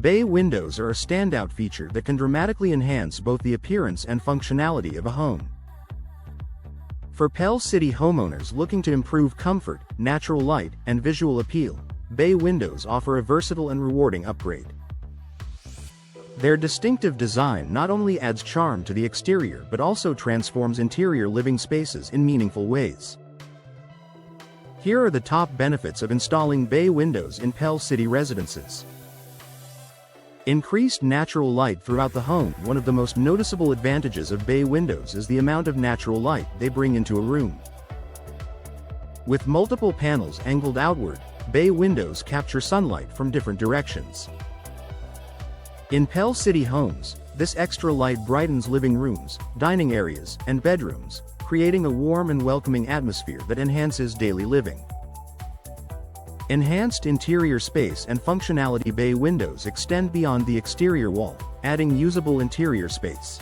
Bay windows are a standout feature that can dramatically enhance both the appearance and functionality of a home. For Pell City homeowners looking to improve comfort, natural light, and visual appeal, bay windows offer a versatile and rewarding upgrade. Their distinctive design not only adds charm to the exterior but also transforms interior living spaces in meaningful ways. Here are the top benefits of installing bay windows in Pell City residences. Increased natural light throughout the home. One of the most noticeable advantages of bay windows is the amount of natural light they bring into a room. With multiple panels angled outward, bay windows capture sunlight from different directions. In Pell City homes, this extra light brightens living rooms, dining areas, and bedrooms, creating a warm and welcoming atmosphere that enhances daily living. Enhanced interior space and functionality. Bay windows extend beyond the exterior wall, adding usable interior space.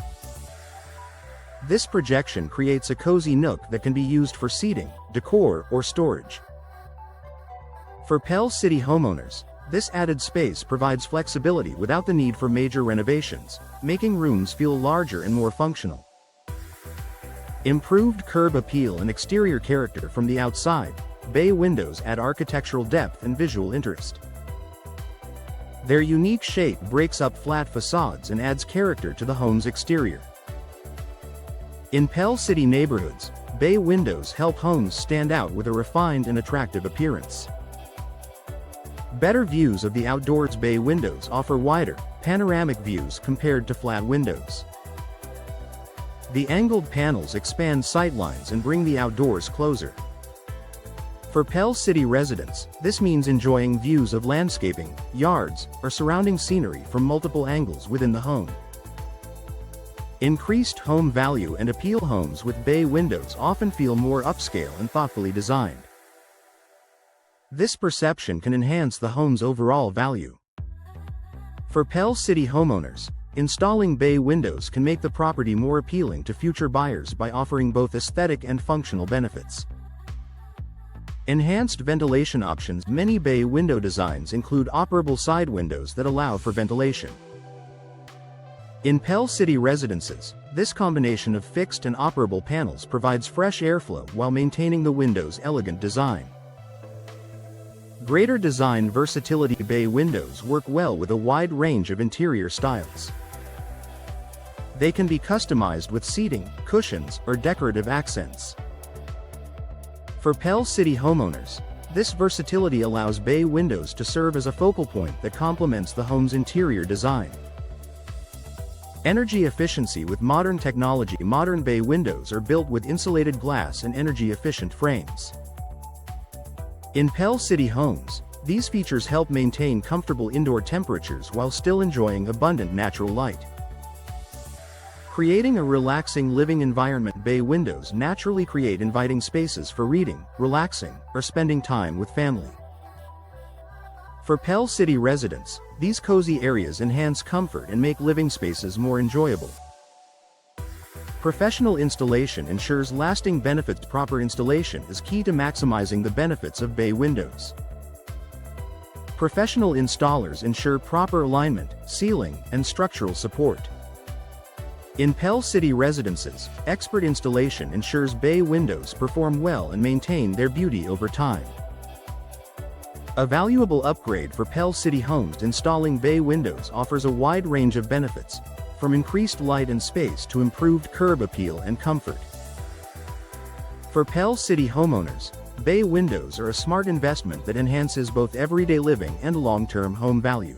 This projection creates a cozy nook that can be used for seating, decor, or storage. For Pell City homeowners, this added space provides flexibility without the need for major renovations, making rooms feel larger and more functional. Improved curb appeal and exterior character. From the outside, bay windows add architectural depth and visual interest. Their unique shape breaks up flat facades and adds character to the home's exterior. In Pell City neighborhoods, bay windows help homes stand out with a refined and attractive appearance. Better views of the outdoors. Bay windows offer wider, panoramic views compared to flat windows. The angled panels expand sightlines and bring the outdoors closer. For Pell City residents, this means enjoying views of landscaping, yards, or surrounding scenery from multiple angles within the home. Increased home value and appeal. Homes with bay windows often feel more upscale and thoughtfully designed. This perception can enhance the home's overall value. For Pell City homeowners, installing bay windows can make the property more appealing to future buyers by offering both aesthetic and functional benefits. Enhanced ventilation options. Many bay window designs include operable side windows that allow for ventilation. In Pell City residences, this combination of fixed and operable panels provides fresh airflow while maintaining the window's elegant design. Greater design versatility. Bay windows work well with a wide range of interior styles. They can be customized with seating, cushions, or decorative accents. For Pell City homeowners, this versatility allows bay windows to serve as a focal point that complements the home's interior design. Energy efficiency. With modern technology, modern bay windows are built with insulated glass and energy-efficient frames. In Pell City homes, these features help maintain comfortable indoor temperatures while still enjoying abundant natural light. Creating a relaxing living environment. Bay windows naturally create inviting spaces for reading, relaxing, or spending time with family. For Pell City residents, these cozy areas enhance comfort and make living spaces more enjoyable. Professional installation ensures lasting benefits. Proper installation is key to maximizing the benefits of bay windows. Professional installers ensure proper alignment, sealing, and structural support. In Pell City residences, expert installation ensures bay windows perform well and maintain their beauty over time. A valuable upgrade for Pell City homes. Installing bay windows offers a wide range of benefits, from increased light and space to improved curb appeal and comfort. For Pell City homeowners, bay windows are a smart investment that enhances both everyday living and long-term home value.